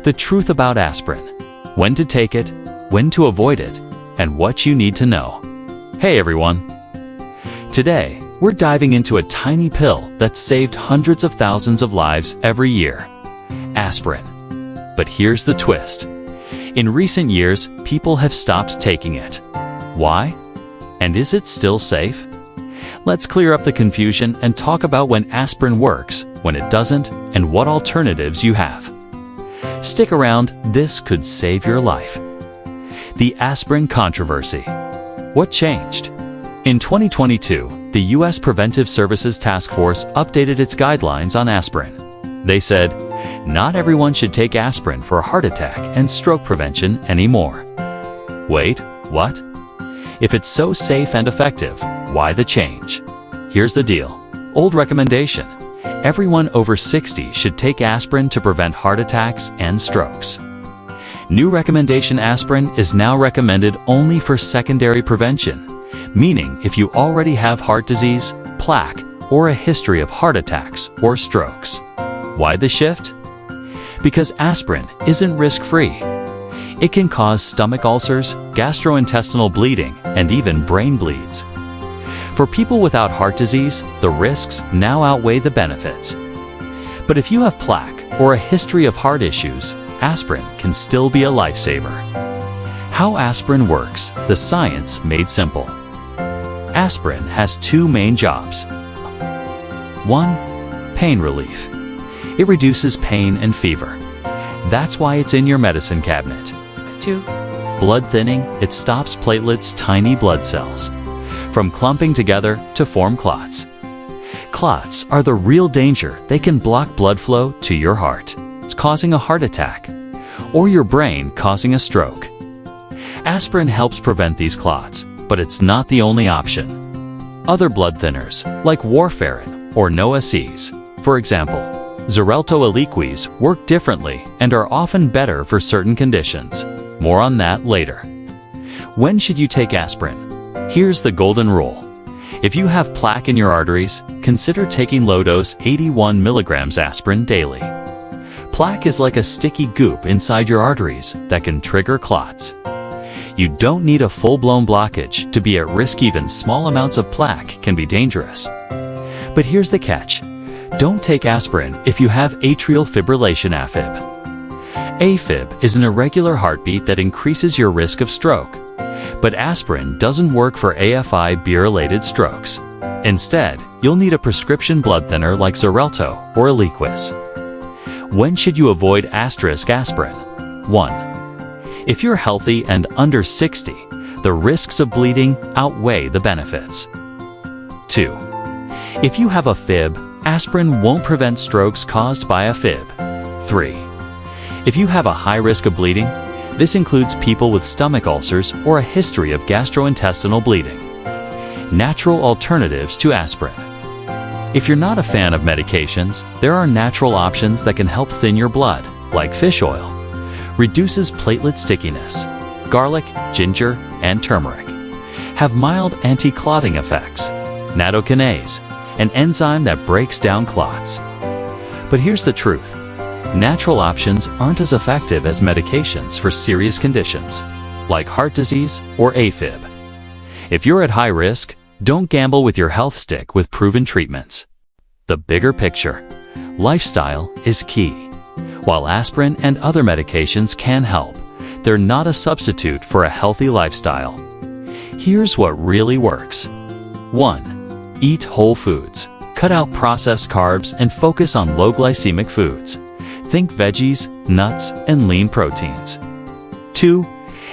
The truth about aspirin, when to take it, when to avoid it, and what you need to know. Hey everyone! Today, we're diving into a tiny pill that's saved hundreds of thousands of lives every year. Aspirin. But here's the twist. In recent years, people have stopped taking it. Why? And is it still safe? Let's clear up the confusion and talk about when aspirin works, when it doesn't, and what alternatives you have. Stick around, this could save your life. The aspirin controversy. What changed? In 2022, the U.S. Preventive Services Task Force updated its guidelines on aspirin. They said, not everyone should take aspirin for a heart attack and stroke prevention anymore. Wait, what? If it's so safe and effective, why the change? Here's the deal. Old recommendation. Everyone over 60 should take aspirin to prevent heart attacks and strokes. New recommendation: aspirin is now recommended only for secondary prevention, meaning if you already have heart disease, plaque, or a history of heart attacks or strokes. Why the shift? Because aspirin isn't risk-free. It can cause stomach ulcers, gastrointestinal bleeding, and even brain bleeds. For people without heart disease, the risks now outweigh the benefits. But if you have plaque or a history of heart issues, aspirin can still be a lifesaver. How aspirin works, the science made simple. Aspirin has two main jobs. 1. Pain relief. It reduces pain and fever. That's why it's in your medicine cabinet. 2. Blood thinning. It stops platelets' tiny blood cells from clumping together to form clots. Clots are the real danger. They can block blood flow to your heart. It's causing a heart attack, or your brain causing a stroke. Aspirin helps prevent these clots, but it's not the only option. Other blood thinners, like warfarin or NOACs, for example, Xarelto Eliquis, work differently and are often better for certain conditions. More on that later. When should you take aspirin? Here's the golden rule. If you have plaque in your arteries, consider taking low-dose 81 mg aspirin daily. Plaque is like a sticky goop inside your arteries that can trigger clots. You don't need a full-blown blockage to be at risk. Even small amounts of plaque can be dangerous. But here's the catch. Don't take aspirin if you have atrial fibrillation AFib. AFib is an irregular heartbeat that increases your risk of stroke. But aspirin doesn't work for AFib-related strokes. Instead, you'll need a prescription blood thinner like Xarelto or Eliquis. When should you avoid aspirin? 1. If you're healthy and under 60, the risks of bleeding outweigh the benefits. 2. If you have a fib, aspirin won't prevent strokes caused by a fib. 3. If you have a high risk of bleeding, this includes people with stomach ulcers or a history of gastrointestinal bleeding. Natural alternatives to aspirin. If you're not a fan of medications, there are natural options that can help thin your blood, like fish oil. Reduces platelet stickiness. Garlic, ginger, and turmeric have mild anti-clotting effects. Nattokinase, an enzyme that breaks down clots. But here's the truth. Natural options aren't as effective as medications for serious conditions, like heart disease or AFib. If you're at high risk, don't gamble with your health. Stick with proven treatments. The bigger picture. Lifestyle is key. While aspirin and other medications can help, they're not a substitute for a healthy lifestyle. Here's what really works. 1. Eat whole foods. Cut out processed carbs and focus on low glycemic foods. Think veggies, nuts, and lean proteins. 2.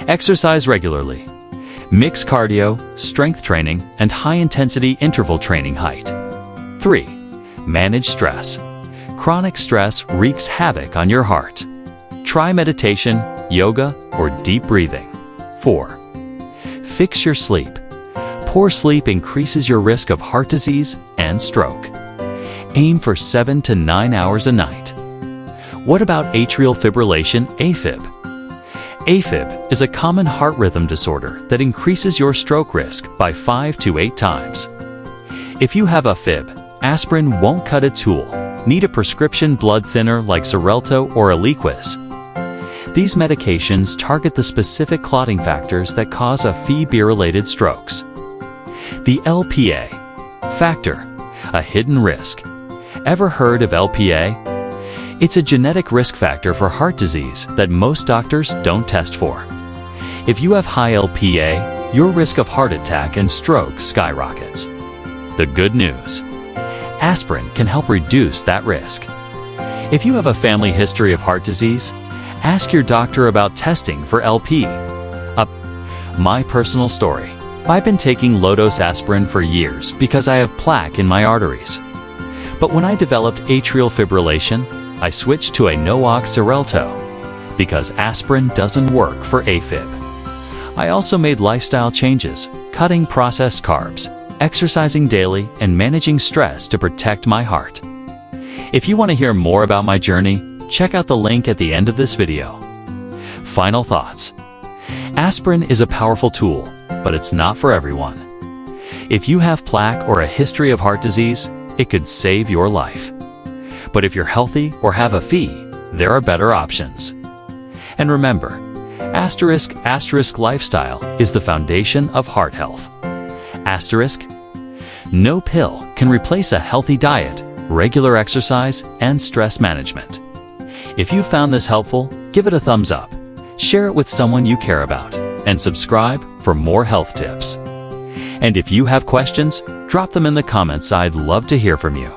Exercise regularly. Mix cardio, strength training, and high-intensity interval training. Height. 3. Manage stress. Chronic stress wreaks havoc on your heart. Try meditation, yoga, or deep breathing. 4. Fix your sleep. Poor sleep increases your risk of heart disease and stroke. Aim for 7 to 9 hours a night. What about atrial fibrillation, AFib? AFib is a common heart rhythm disorder that increases your stroke risk by 5 to 8 times. If you have a fib, aspirin won't cut its tool. Need a prescription blood thinner like Xarelto or Eliquis? These medications target the specific clotting factors that cause a Phe-related strokes. The LPA factor, a hidden risk. Ever heard of LPA? It's a genetic risk factor for heart disease that most doctors don't test for. If you have high LPA, your risk of heart attack and stroke skyrockets. The good news: aspirin can help reduce that risk. If you have a family history of heart disease, ask your doctor about testing for LP. My personal story: I've been taking low-dose aspirin for years because I have plaque in my arteries. But when I developed atrial fibrillation, I switched to a no-ox Xarelto because aspirin doesn't work for AFib. I also made lifestyle changes, cutting processed carbs, exercising daily, and managing stress to protect my heart. If you want to hear more about my journey, check out the link at the end of this video. Final thoughts: aspirin is a powerful tool, but it's not for everyone. If you have plaque or a history of heart disease, it could save your life. But if you're healthy or have a Phe, there are better options. And remember, *** lifestyle is the foundation of heart health. *** no pill can replace a healthy diet, regular exercise, and stress management. If you found this helpful, give it a thumbs up, share it with someone you care about, and subscribe for more health tips. And if you have questions, drop them in the comments. I'd love to hear from you.